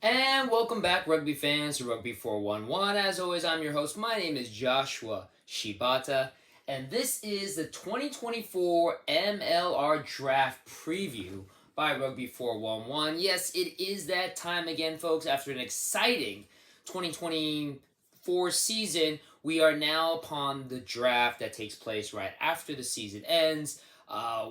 And welcome back, rugby fans, to Rugby411. As always, I'm your host. My name is Joshua Shibata, and this is the 2024 MLR Draft Preview by Rugby411. Yes, it is that time again, folks. After an exciting 2024 season, we are now upon the draft that takes place right after the season ends.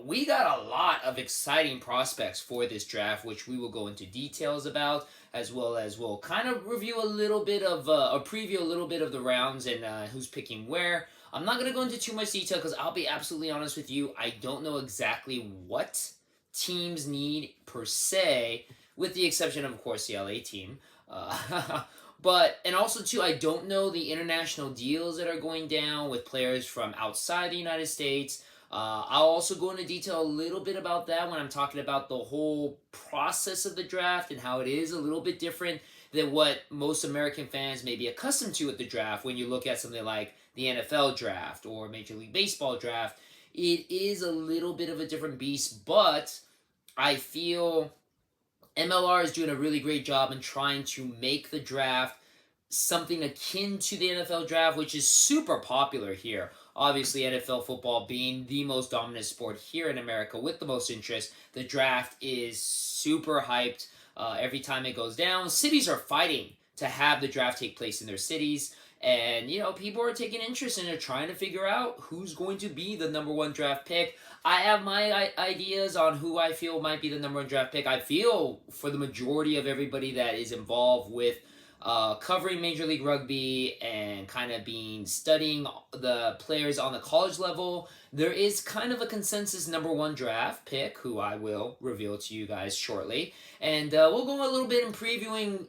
We got a lot of exciting prospects for this draft, which we will go into details about, as well as we'll kind of review a little bit of, or preview a little bit of the rounds and who's picking where. I'm not going to go into too much detail because I'll be absolutely honest with you. I don't know exactly what teams need per se, with the exception of course, the LA team. And also too, I don't know the international deals that are going down with players from outside the United States. I'll also go into detail a little bit about that when I'm talking about the whole process of the draft and how it is a little bit different than what most American fans may be accustomed to at the draft. When you look at something like the NFL draft or Major League Baseball draft, it is a little bit of a different beast, but I feel MLR is doing a really great job in trying to make the draft something akin to the NFL draft, which is super popular here. Obviously, NFL football being the most dominant sport here in America with the most interest, the draft is super hyped every time it goes down. Cities are fighting to have the draft take place in their cities. And, people are taking interest in it, trying to figure out who's going to be the number one draft pick. I have my ideas on who I feel might be the number one draft pick. I feel for the majority of everybody that is involved with covering Major League Rugby and kind of studying the players on the college level, there is kind of a consensus number one draft pick, who I will reveal to you guys shortly. And we'll go a little bit in previewing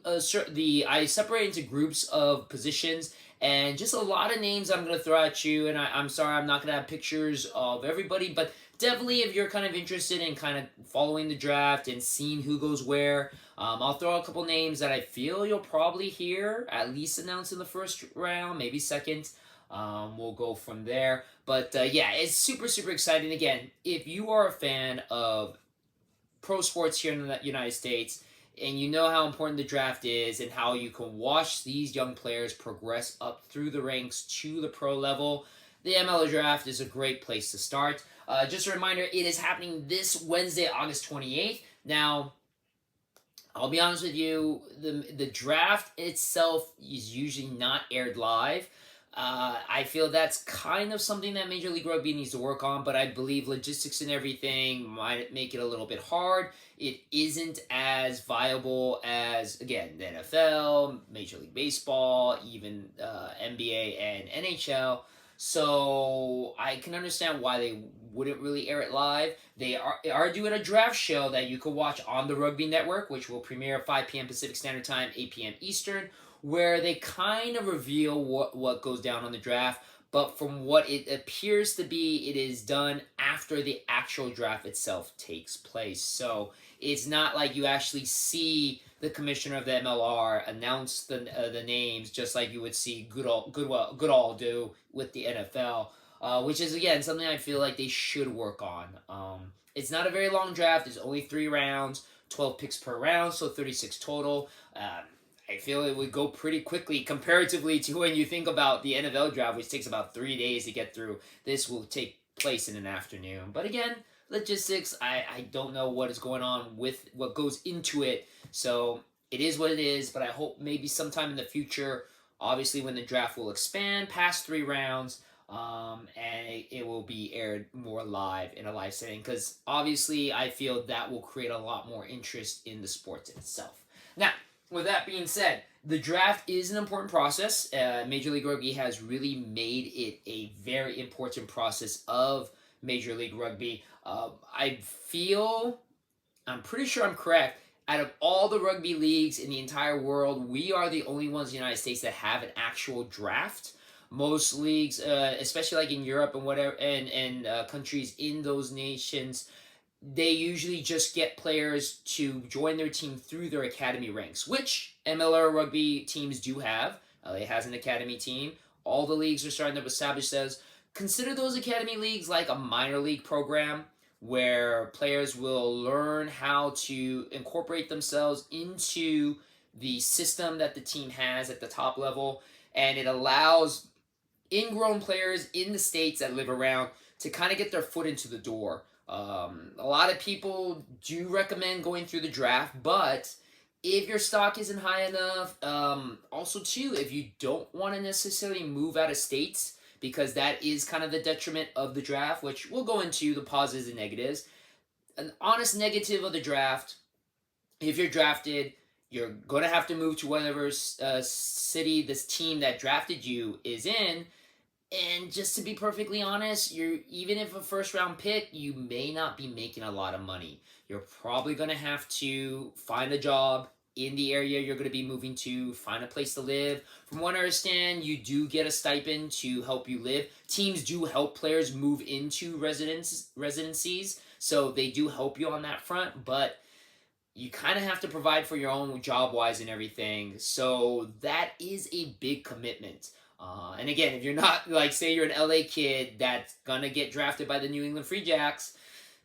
I separate into groups of positions and just a lot of names I'm going to throw at you. And I'm sorry I'm not going to have pictures of everybody, but definitely if you're kind of interested in kind of following the draft and seeing who goes where, I'll throw a couple names that I feel you'll probably hear at least announced in the first round, maybe second. We'll go from there. But yeah, it's super, super exciting. Again, if you are a fan of pro sports here in the United States, and you know how important the draft is and how you can watch these young players progress up through the ranks to the pro level, the MLR draft is a great place to start. Just a reminder, it is happening this Wednesday, August 28th. Now, I'll be honest with you, the draft itself is usually not aired live. I feel that's kind of something that Major League Rugby needs to work on, but I believe logistics and everything might make it a little bit hard. It isn't as viable as, again, the NFL, Major League Baseball, even NBA and NHL. So I can understand why they wouldn't really air it live. They are doing a draft show that you can watch on the Rugby Network, which will premiere at 5 p.m. Pacific Standard Time, 8 p.m. Eastern, where they kind of reveal what goes down on the draft. But from what it appears to be, it is done after the actual draft itself takes place. So it's not like you actually see the commissioner of the MLR announce the names, just like you would see Goodall do with the NFL, which is again something I feel like they should work on. It's not a very long draft. There's only 3 rounds, 12 picks per round, so 36 total. I feel it would go pretty quickly comparatively to when you think about the NFL draft, which takes about 3 days to get through. This will take place in an afternoon. But again, logistics, I don't know what is going on with what goes into it. So it is what it is, but I hope maybe sometime in the future, obviously when the draft will expand past 3 rounds, and it will be aired more live in a live setting, because obviously I feel that will create a lot more interest in the sport itself. Now, with that being said, the draft is an important process. Major League Rugby has really made it a very important process of Major League Rugby. I'm pretty sure I'm correct. Out of all the rugby leagues in the entire world, we are the only ones in the United States that have an actual draft. Most leagues, especially like in Europe and whatever, and countries in those nations, they usually just get players to join their team through their academy ranks, which MLR rugby teams do have. LA has an academy team. All the leagues are starting to establish those. Consider those academy leagues like a minor league program where players will learn how to incorporate themselves into the system that the team has at the top level, and it allows ingrown players in the states that live around to kind of get their foot into the door. A lot of people do recommend going through the draft, but if your stock isn't high enough, also too, if you don't want to necessarily move out of states, because that is kind of the detriment of the draft, which we'll go into the positives and negatives. An honest negative of the draft: if you're drafted, you're going to have to move to whatever city this team that drafted you is in. And just to be perfectly honest, you're even if a first round pick, you may not be making a lot of money. You're probably going to have to find a job in the area you're going to be moving to, find a place to live. From what I understand, you do get a stipend to help you live. Teams do help players move into residencies, so they do help you on that front, but you kind of have to provide for your own job-wise and everything. So that is a big commitment. And again, if you're not, like, say you're an LA kid that's gonna get drafted by the New England Free Jacks,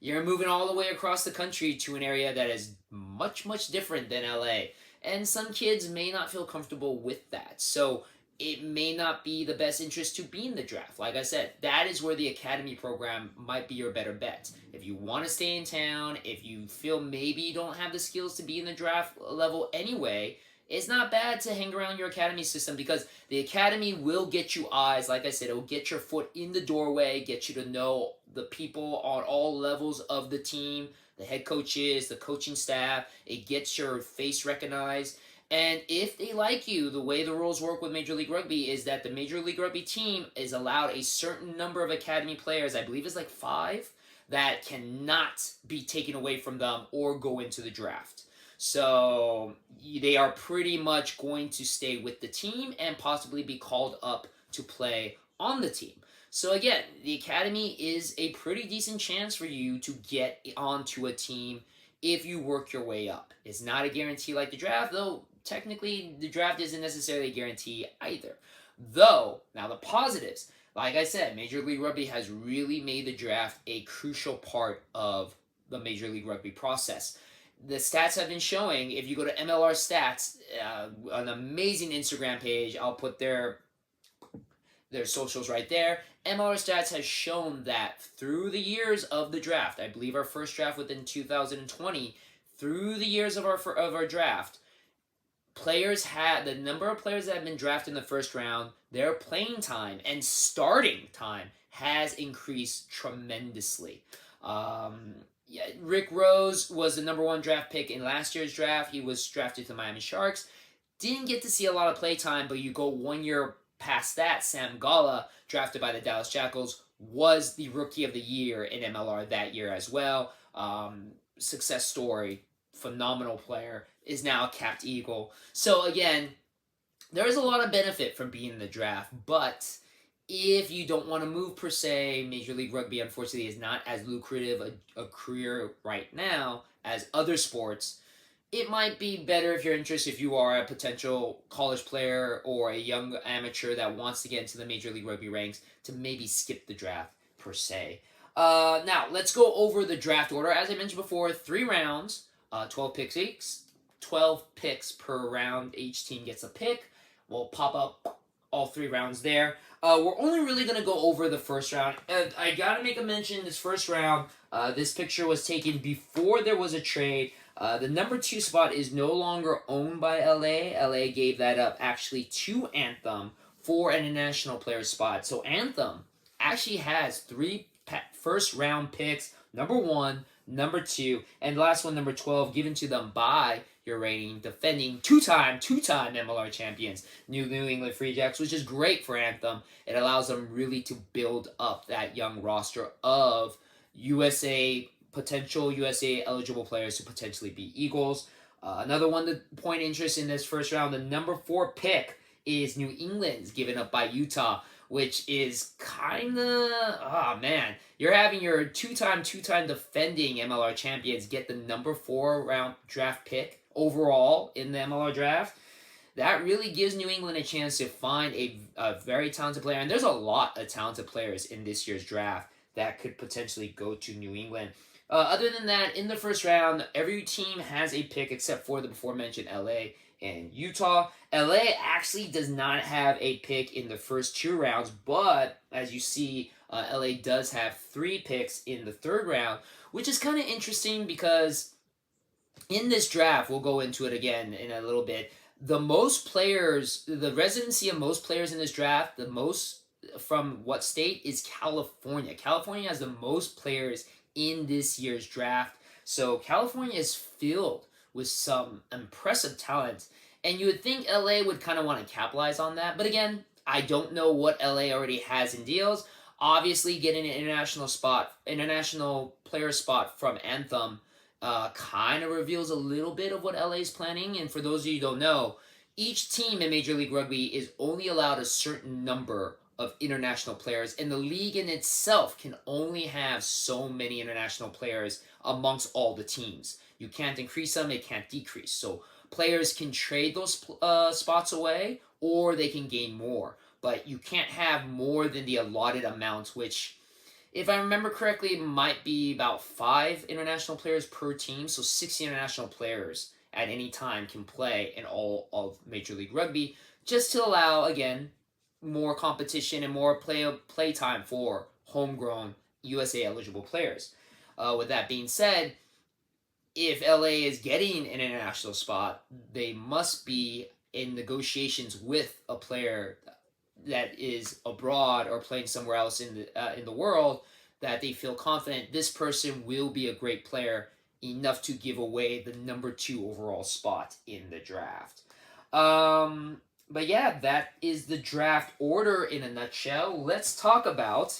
you're moving all the way across the country to an area that is much, much different than LA. And some kids may not feel comfortable with that. So it may not be the best interest to be in the draft. Like I said, that is where the academy program might be your better bet. If you want to stay in town, if you feel maybe you don't have the skills to be in the draft level anyway, it's not bad to hang around your academy system, because the academy will get you eyes. Like I said, it will get your foot in the doorway, get you to know the people on all levels of the team, the head coaches, the coaching staff. It gets your face recognized. And if they like you, the way the rules work with Major League Rugby is that the Major League Rugby team is allowed a certain number of academy players, I believe it's like 5, that cannot be taken away from them or go into the draft. So they are pretty much going to stay with the team and possibly be called up to play on the team. So again, the academy is a pretty decent chance for you to get onto a team if you work your way up. It's not a guarantee like the draft, though technically the draft isn't necessarily a guarantee either. Though, now the positives, like I said, Major League Rugby has really made the draft a crucial part of the Major League Rugby process. The stats have been showing, if you go to MLR Stats, an amazing Instagram page, I'll put their socials right there. MLR Stats has shown that through the years of the draft, I believe our first draft within 2020, through the years of our draft, the number of players that have been drafted in the first round, their playing time and starting time has increased tremendously. Yeah, Rick Rose was the number 1 draft pick in last year's draft. He was drafted to the Miami Sharks. Didn't get to see a lot of play time, but you go 1 year past that, Sam Gala, drafted by the Dallas Jackals, was the Rookie of the Year in MLR that year as well. Success story, phenomenal player, is now a capped Eagle. So again, there is a lot of benefit from being in the draft, but if you don't want to move per se, Major League Rugby unfortunately is not as lucrative a career right now as other sports. It might be better if you're interested, if you are a potential college player or a young amateur that wants to get into the Major League Rugby ranks, to maybe skip the draft per se. Now, let's go over the draft order. As I mentioned before, 3 rounds, 12 picks per round. Each team gets a pick. We'll pop up all 3 rounds there. We're only really going to go over the first round. I got to make a mention, this first round, this picture was taken before there was a trade. The number 2 spot is no longer owned by LA. LA gave that up actually to Anthem for an international player spot. So Anthem actually has 3 first round picks, number 1, number 2, and the last one, number 12, given to them by your reigning, defending two-time MLR champions, New England Free Jacks, which is great for Anthem. It allows them really to build up that young roster of potential USA eligible players to potentially be Eagles. Another one to point interest in this first round, the number 4 pick is New England's, given up by Utah, which is kind of, you're having your two-time defending MLR champions get the number 4 round draft pick overall in the MLR draft. That really gives New England a chance to find a very talented player, and there's a lot of talented players in this year's draft that could potentially go to New England. Other than that, in the first round, every team has a pick except for the before-mentioned LA. and Utah. LA actually does not have a pick in the first 2 rounds, but as you see, LA does have 3 picks in the 3rd round, which is kind of interesting because in this draft, we'll go into it again in a little bit. The most players, the residency of most players in this draft, the most from what state is California. California has the most players in this year's draft. So California is filled with some impressive talent. And you would think LA would kind of want to capitalize on that. But again, I don't know what LA already has in deals. Obviously, getting an international player spot from Anthem kind of reveals a little bit of what LA is planning. And for those of you who don't know, each team in Major League Rugby is only allowed a certain number of international players, and the league in itself can only have so many international players amongst all the teams. You can't increase them, it can't decrease. So players can trade those spots away, or they can gain more. But you can't have more than the allotted amount, which, if I remember correctly, it might be about 5 international players per team. So 60 international players at any time can play in all of Major League Rugby, just to allow, again, more competition and more play time for homegrown USA eligible players. With that being said, if LA is getting an international spot, they must be in negotiations with a player that is abroad or playing somewhere else in the world, that they feel confident this person will be a great player enough to give away the number 2 overall spot in the draft. But yeah, that is the draft order in a nutshell. Let's talk about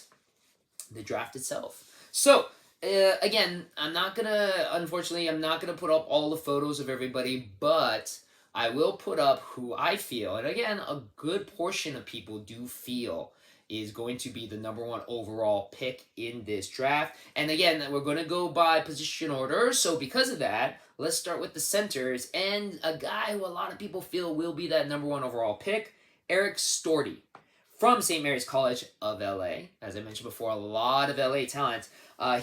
the draft itself. So, again, unfortunately, I'm not gonna put up all the photos of everybody, but I will put up who I feel, and again, a good portion of people do feel is going to be the number 1 overall pick in this draft. And again, we're going to go by position order. So because of that, let's start with the centers, and a guy who a lot of people feel will be that number 1 overall pick, Eric Storty from St. Mary's College of LA. As I mentioned before, a lot of LA talent.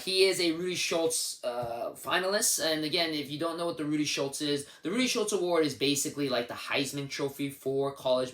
He is a Rudy Schultz finalist. And again, if you don't know what the Rudy Schultz is, the Rudy Schultz Award is basically like the Heisman Trophy for college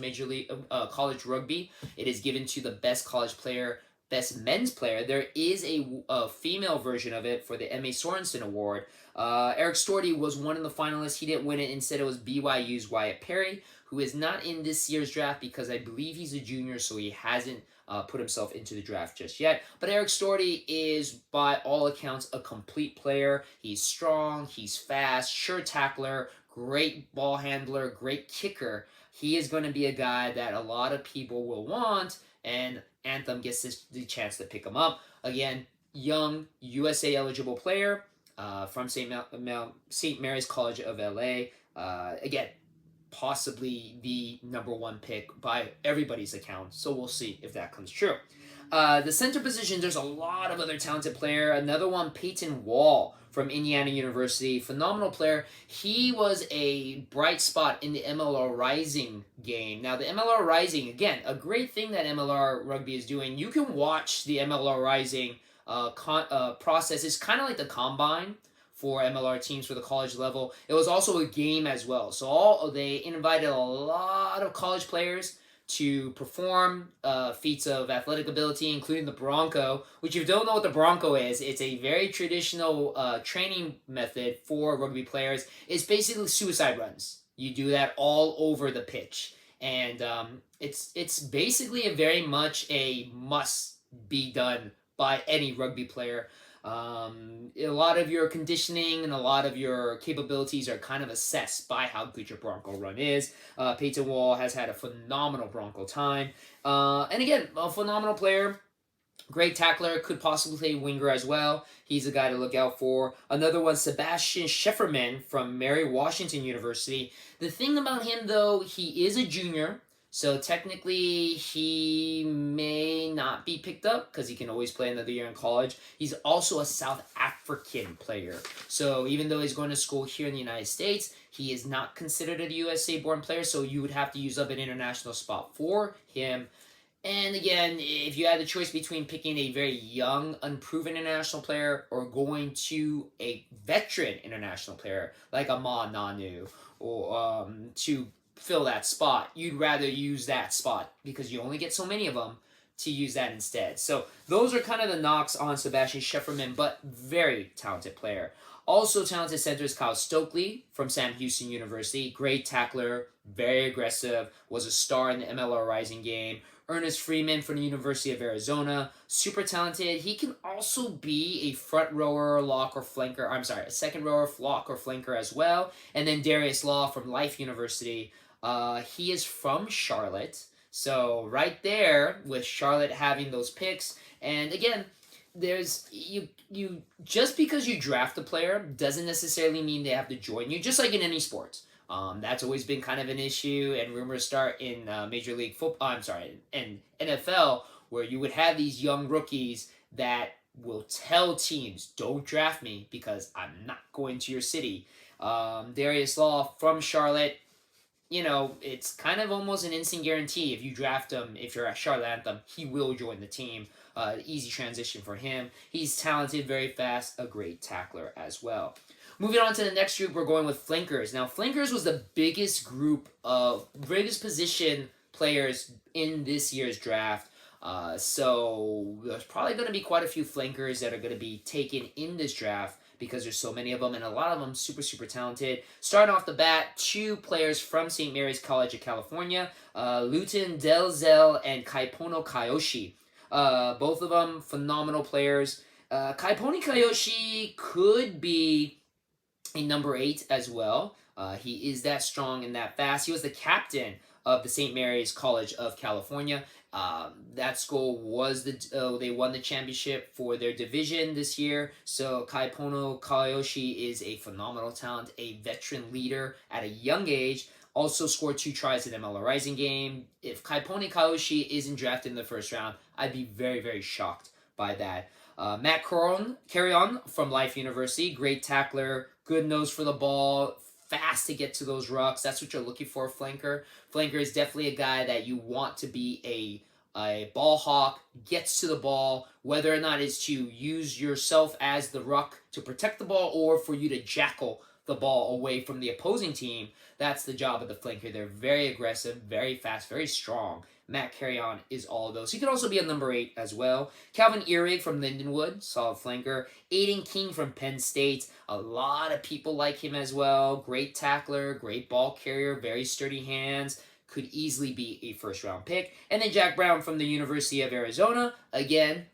college rugby. It is given to the best college player, best men's player. There is a female version of it for the M.A. Sorensen Award. Eric Storty was one of the finalists. He didn't win it. Instead, it was BYU's Wyatt Perry, who is not in this year's draft because I believe he's a junior, so he hasn't put himself into the draft just yet. But Eric Storty is, by all accounts, a complete player. He's strong, he's fast, sure tackler, great ball handler, great kicker. He is going to be a guy that a lot of people will want, and Anthem gets the chance to pick him up. Again, young USA eligible player from St. Mary's College of LA. Again, possibly the number 1 pick by everybody's account. So we'll see if that comes true. The center position, there's a lot of other talented player. Another one, Peyton Wall from Indiana University. Phenomenal player. He was a bright spot in the MLR Rising game. Now, the MLR Rising, again, a great thing that MLR Rugby is doing. You can watch the MLR Rising process. It's kind of like the combine for MLR teams for the college level. It was also a game as well. So they invited a lot of college players to perform feats of athletic ability, including the Bronco, which if you don't know what the Bronco is, it's a very traditional training method for rugby players. It's basically suicide runs. You do that all over the pitch. And it's basically very much a must be done by any rugby player. A lot of your conditioning and a lot of your capabilities are kind of assessed by how good your Bronco run is. Peyton Wall has had a phenomenal Bronco time. And again, a phenomenal player. Great tackler, could possibly play winger as well. He's a guy to look out for. Another one, Sebastian Schefferman from Mary Washington University. The thing about him, though, he is a junior. So technically, he may not be picked up because he can always play another year in college. He's also a South African player. So even though he's going to school here in the United States, he is not considered a USA-born player. So you would have to use up an international spot for him. And again, if you had the choice between picking a very young, unproven international player or going to a veteran international player like a Ma Nanu or to fill that spot, you'd rather use that spot because you only get so many of them to use that instead. So those are kind of the knocks on Sebastian Schefferman, but very talented player. Also talented center is Kyle Stokely from Sam Houston University. Great tackler, very aggressive, was a star in the MLR Rising game. Ernest Freeman from the University of Arizona, super talented. He can also be a front rower, lock, or flanker. I'm sorry, a second rower, lock, or flanker as well. And then Darius Law from Life University. He is from Charlotte. So right there with Charlotte having those picks. And again, there's you just because you draft a player doesn't necessarily mean they have to join you, just like in any sports. That's always been kind of an issue, and rumors start in Major League Football. I'm sorry, in NFL, where you would have these young rookies that will tell teams, "Don't draft me because I'm not going to your city." Darius Law from Charlotte, it's kind of almost an instant guarantee. If you draft him, if you're at Charlotte Anthem, he will join the team. Easy transition for him. He's talented, very fast, a great tackler as well. Moving on to the next group, we're going with flankers. Now, flankers was the biggest position players in this year's draft. So there's probably going to be quite a few flankers that are going to be taken in this draft because there's so many of them, and a lot of them super, super talented. Starting off the bat, 2 players from St. Mary's College of California, Luton Delzell and Kaipono Kayoshi. Both of them phenomenal players. Kaiponi Kayoshi could be a number 8 as well. He is that strong and that fast. He was the captain of the St. Mary's College of California. That school was they won the championship for their division this year. So Kaipono Kayoshi is a phenomenal talent, a veteran leader at a young age. Also scored 2 tries in the MLR Rising game. If Kaiponi Kayoshi isn't drafted in the first round, I'd be very, very shocked by that. Matt Carrion from Life University, great tackler, good nose for the ball, fast to get to those rucks. That's what you're looking for, flanker. Flanker is definitely a guy that you want to be a ball hawk, gets to the ball, whether or not it's to use yourself as the ruck to protect the ball or for you to jackal the ball away from the opposing team. That's the job of the flanker. They're very aggressive, very fast, very strong. Matt Carrion is all of those. He could also be a number 8 as well. Calvin Ehrig from Lindenwood, solid flanker. Aiden King from Penn State. A lot of people like him as well. Great tackler, great ball carrier, very sturdy hands. Could easily be a first-round pick. And then Jack Brown from the University of Arizona. Again,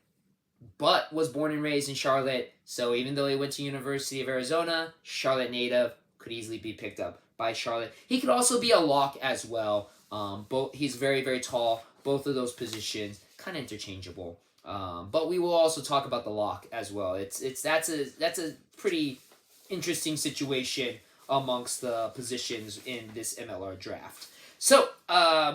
but was born and raised in Charlotte. So even though he went to University of Arizona, Charlotte native, could easily be picked up by Charlotte. He could also be a lock as well. He's very, very tall. Both of those positions kind of interchangeable. But we will also talk about the lock as well. That's a pretty interesting situation amongst the positions in this MLR draft. So,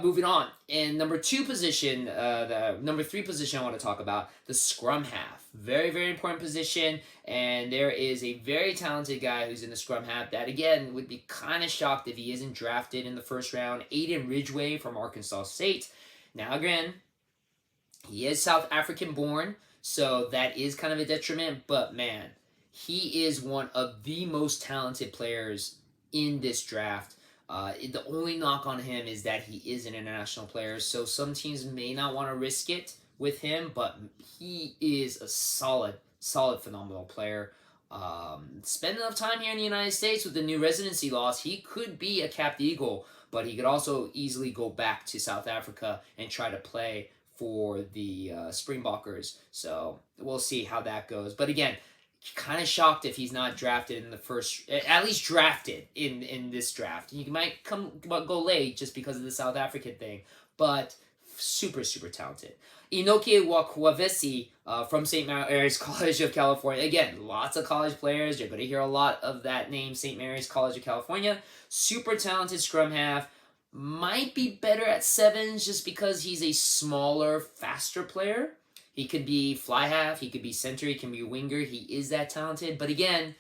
moving on. In number 2 position, the number 3 position I want to talk about, the scrum half. Very, very important position, and there is a very talented guy who's in the scrum half that, again, would be kind of shocked if he isn't drafted in the first round. Aiden Ridgway from Arkansas State. Now, again, he is South African born, so that is kind of a detriment, but man, he is one of the most talented players in this draft. The only knock on him is that he is an international player, so some teams may not want to risk it with him, but he is a solid, phenomenal player. Spend enough time here in the United States with the new residency laws, he could be a capped eagle, but he could also easily go back to South Africa and try to play for the Springbokkers. So we'll see how that goes. But again, kind of shocked if he's not drafted in the first, at least drafted in this draft. He might go late just because of the South African thing, but super, super talented. Inoki Wakwavesi from St. Mary's College of California. Again, lots of college players. You're going to hear a lot of that name, St. Mary's College of California. Super talented scrum half. Might be better at sevens just because he's a smaller, faster player. He could be fly half, he could be center, he can be winger. He is that talented. But again,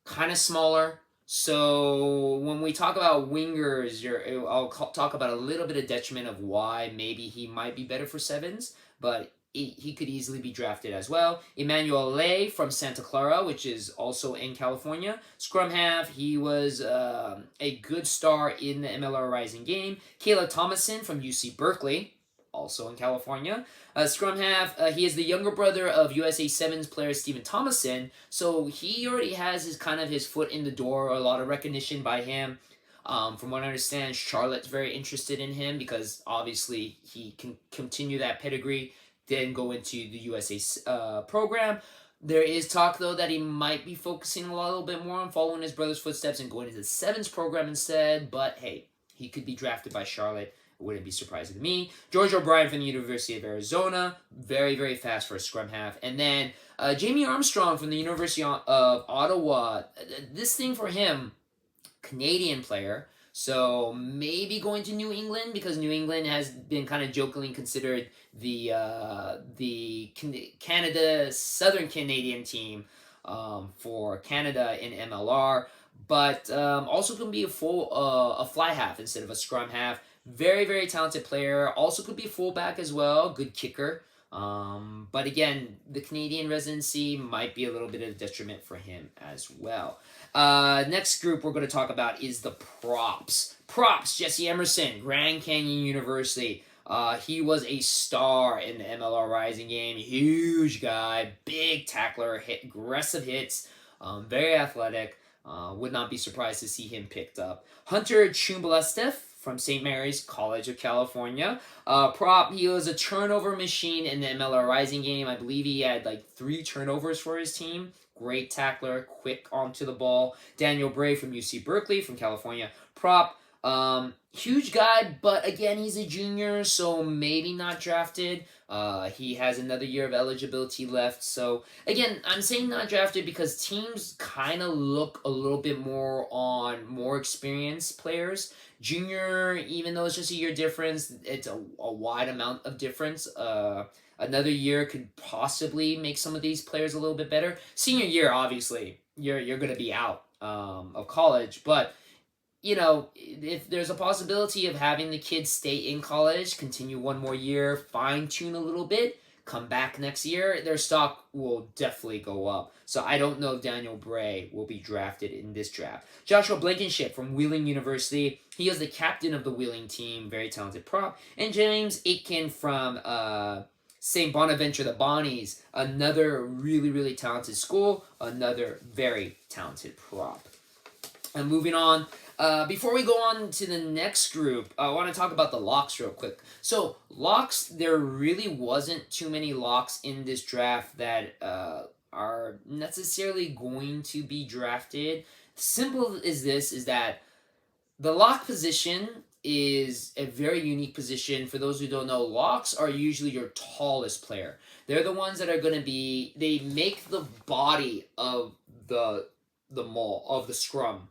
kind of smaller, So when we talk about wingers, I'll talk about a little bit of detriment of why maybe he might be better for sevens, but he could easily be drafted as well. Emmanuel Lay from Santa Clara, which is also in California. Scrum half, he was a good star in the MLR Rising game. Kayla Thomason from UC Berkeley, also in California. Scrum half, he is the younger brother of USA Sevens player Stephen Thomason, so he already has his foot in the door. A lot of recognition by him. From what I understand, Charlotte's very interested in him because obviously he can continue that pedigree, then go into the USA program. There is talk, though, that he might be focusing a little bit more on following his brother's footsteps and going into the sevens program instead, but hey, he could be drafted by Charlotte. Wouldn't be surprising to me. George O'Brien from the University of Arizona. Very, very fast for a scrum half. And then Jamie Armstrong from the University of Ottawa. This thing for him, Canadian player. So maybe going to New England because New England has been kind of jokingly considered the Canada Southern Canadian team for Canada in MLR. But also can be a fly half instead of a scrum half. Very, very talented player. Also could be fullback as well. Good kicker. But again, the Canadian residency might be a little bit of a detriment for him as well. Next group we're going to talk about is the props. Props, Jesse Emerson, Grand Canyon University. He was a star in the MLR Rising game. Huge guy, big tackler, aggressive hits, very athletic. Would not be surprised to see him picked up. Hunter Chumbalestev from St. Mary's College of California. Prop, he was a turnover machine in the MLR Rising game. I believe he had like 3 turnovers for his team. Great tackler, quick onto the ball. Daniel Bray from UC Berkeley from California. Prop, huge guy, but again, he's a junior, so maybe not drafted. He has another year of eligibility left. So again, I'm saying not drafted because teams kind of look a little bit more on more experienced players. Junior, even though it's just a year difference, it's a wide amount of difference. Another year could possibly make some of these players a little bit better. Senior year, obviously, you're going to be out of college, but you know, if there's a possibility of having the kids stay in college, continue one more year, fine-tune a little bit, come back next year, their stock will definitely go up. So I don't know if Daniel Bray will be drafted in this draft. Joshua Blankenship from Wheeling University. He is the captain of the Wheeling team, very talented prop. And James Aitken from St. Bonaventure, the Bonnies, another really, really talented school, another very talented prop. And moving on, before we go on to the next group, I want to talk about the locks real quick. So, locks, there really wasn't too many locks in this draft that are necessarily going to be drafted. Simple as this, is that the lock position is a very unique position. For those who don't know, locks are usually your tallest player. They're the ones that are going to be, they make the body of the maul, of the scrum.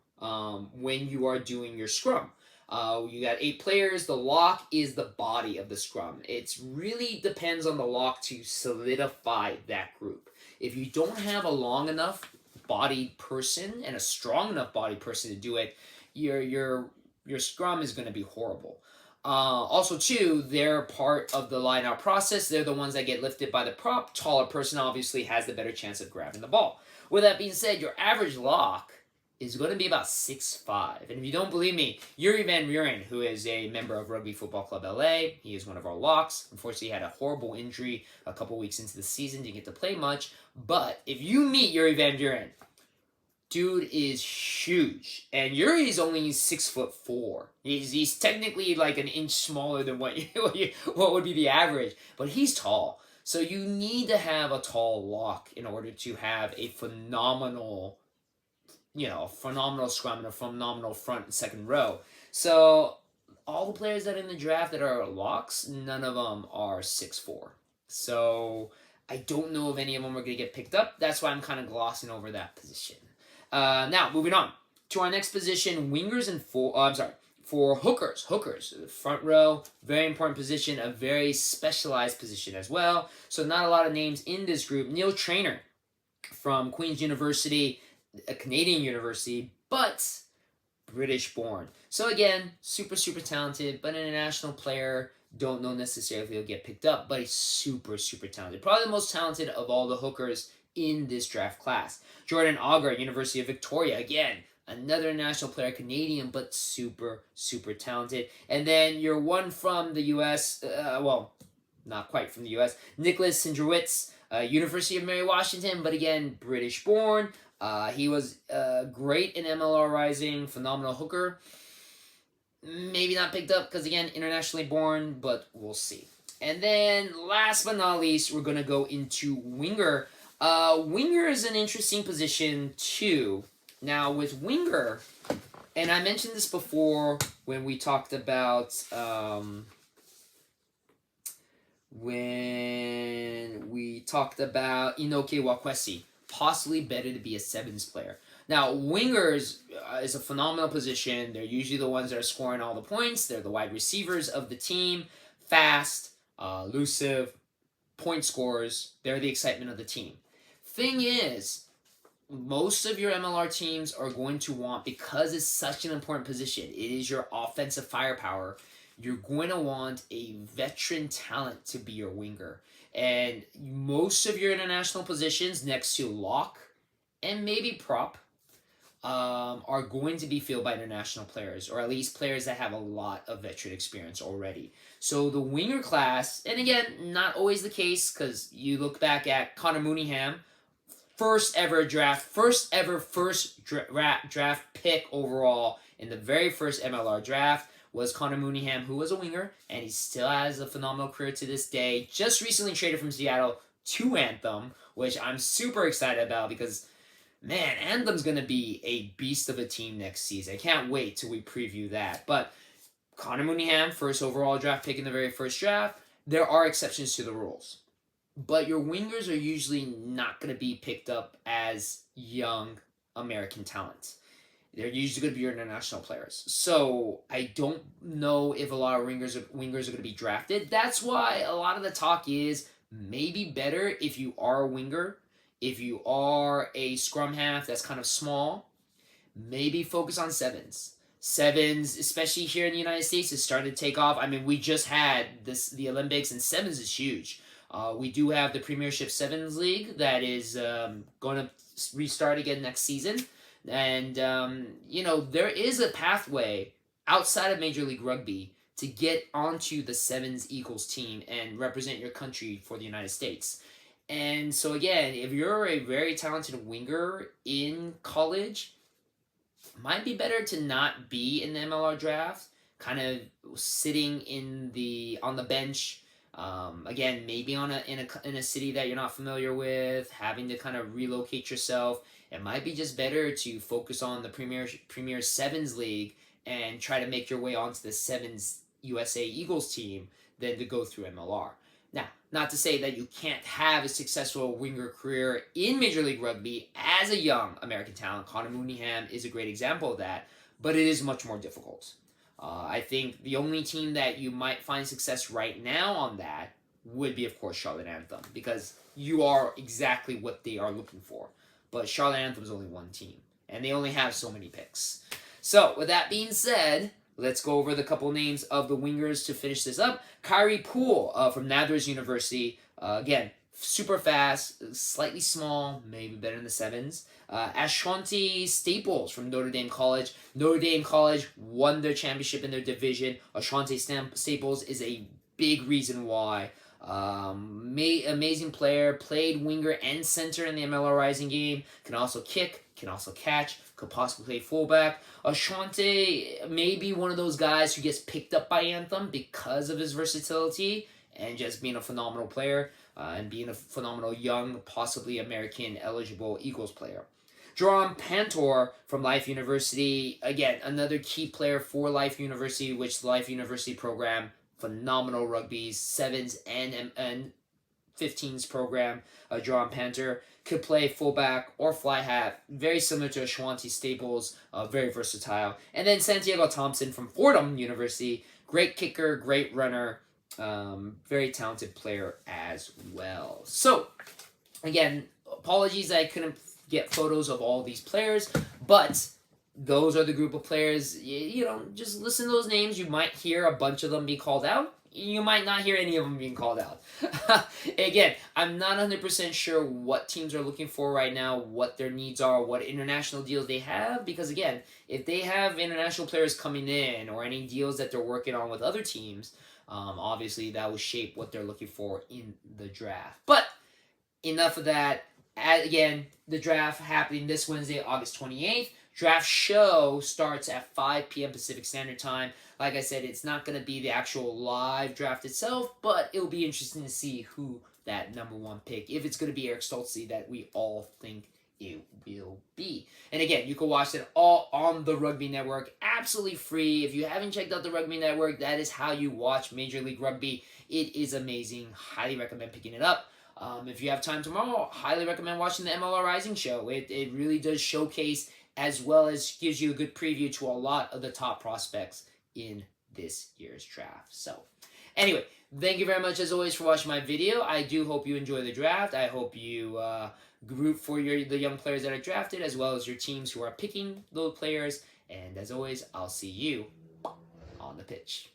When you are doing your scrum. You got 8 players. The lock is the body of the scrum. It really depends on the lock to solidify that group. If you don't have a long enough bodied person and a strong enough bodied person to do it, your scrum is going to be horrible. Also, too, they're part of the line-out process. They're the ones that get lifted by the prop. Taller person obviously has the better chance of grabbing the ball. With that being said, your average lock is going to be about 6'5". And if you don't believe me, Yuri Van Buren, who is a member of Rugby Football Club LA, he is one of our locks. Unfortunately, he had a horrible injury a couple weeks into the season, didn't get to play much. But if you meet Yuri Van Buren, dude is huge. And Yuri is only 6'4". He's technically like an inch smaller than what would be the average. But he's tall. So you need to have a tall lock in order to have a phenomenal scrum and a phenomenal front and second row. So all the players that are in the draft that are locks, none of them are 6'4". So I don't know if any of them are going to get picked up. That's why I'm kind of glossing over that position. Now, moving on to our next position, wingers and for hookers. Hookers, front row, very important position, a very specialized position as well. So not a lot of names in this group. Neil Traynor from Queen's University, a Canadian university, but British born. So again, super talented, but an international player. Don't know necessarily if he'll get picked up, but he's super talented. Probably the most talented of all the hookers in this draft class. Jordan Auger, University of Victoria. Again, another international player, Canadian, but super talented. And then your one from the U.S., well, not quite from the U.S., Nicholas Sindrowitz, University of Mary Washington, but again, British born. He was great in MLR Rising, phenomenal hooker. Maybe not picked up because, again, internationally born, but we'll see. And then, last but not least, we're going to go into winger. Winger is an interesting position, too. Now, with winger, and I mentioned this before when we talked about Inoke Wakwesi, possibly better to be a sevens player. Now, wingers is a phenomenal position. They're usually the ones that are scoring all the points. They're the wide receivers of the team. Fast, elusive, point scorers. They're the excitement of the team. Thing is, most of your MLR teams are going to want, because it's such an important position, it is your offensive firepower, you're going to want a veteran talent to be your winger. And most of your international positions next to lock and maybe prop are going to be filled by international players, or at least players that have a lot of veteran experience already. So the winger class, and again, not always the case, because you look back at Connor Mooneyham, first draft pick overall in the very first MLR draft was Connor Mooneyham, who was a winger, and he still has a phenomenal career to this day. Just recently traded from Seattle to Anthem, which I'm super excited about because, man, Anthem's going to be a beast of a team next season. I can't wait till we preview that. But Connor Mooneyham, first overall draft pick in the very first draft. There are exceptions to the rules. But your wingers are usually not going to be picked up as young American talent. They're usually going to be your international players. So I don't know if a lot of wingers are going to be drafted. That's why a lot of the talk is maybe better if you are a winger. If you are a scrum half that's kind of small, maybe focus on sevens. Sevens, especially here in the United States, is starting to take off. I mean, we just had the Olympics, and sevens is huge. We do have the Premiership Sevens League that is going to restart again next season. And, there is a pathway outside of Major League Rugby to get onto the Sevens Eagles team and represent your country for the United States. And so, again, if you're a very talented winger in college, it might be better to not be in the MLR draft, kind of sitting on the bench. Again, maybe in a city that you're not familiar with, having to kind of relocate yourself. It might be just better to focus on the Premier Sevens League and try to make your way onto the Sevens USA Eagles team than to go through MLR. Now, not to say that you can't have a successful winger career in Major League Rugby as a young American talent. Connor Mooneyham is a great example of that, but it is much more difficult. I think the only team that you might find success right now on that would be, of course, Charlotte Anthem, because you are exactly what they are looking for. But Charlotte Anthem is only one team, and they only have so many picks. So, with that being said, let's go over the couple names of the wingers to finish this up. Kyrie Poole from Nathers University. Again, super fast, slightly small, maybe better in the sevens. Ashanti Staples from Notre Dame College. Notre Dame College won their championship in their division. Ashanti Staples is a big reason why. Amazing player, played winger and center in the MLR Rising game, can also kick, can also catch, could possibly play fullback. Ashanti may be one of those guys who gets picked up by Anthem because of his versatility and just being a phenomenal player and being a phenomenal young, possibly American eligible Eagles player. Jerome Pantor from Life University, again, another key player for Life University, which the Life University program, phenomenal rugby, 7s and 15s program. Jerome Pantor could play fullback or fly half, very similar to Ashanti Staples, very versatile. And then Santiago Thompson from Fordham University, great kicker, great runner, very talented player as well. So, again, apologies I couldn't get photos of all these players, but those are the group of players, just listen to those names. You might hear a bunch of them be called out. You might not hear any of them being called out. Again, I'm not 100% sure what teams are looking for right now, what their needs are, what international deals they have, because again, if they have international players coming in or any deals that they're working on with other teams, obviously that will shape what they're looking for in the draft. But enough of that. Again, the draft happening this Wednesday, August 28th. Draft show starts at 5 p.m. Pacific Standard Time. Like I said, it's not going to be the actual live draft itself, but it'll be interesting to see who that number one pick, if it's going to be Eric Stoltze that we all think it will be. And again, you can watch it all on the Rugby Network, absolutely free. If you haven't checked out the Rugby Network, that is how you watch Major League Rugby. It is amazing. Highly recommend picking it up. If you have time tomorrow, highly recommend watching the MLR Rising show. It really does showcase as well as gives you a good preview to a lot of the top prospects in this year's draft. So, anyway, thank you very much as always for watching my video. I do hope you enjoy the draft. I hope you root for the young players that are drafted as well as your teams who are picking those players. And as always, I'll see you on the pitch.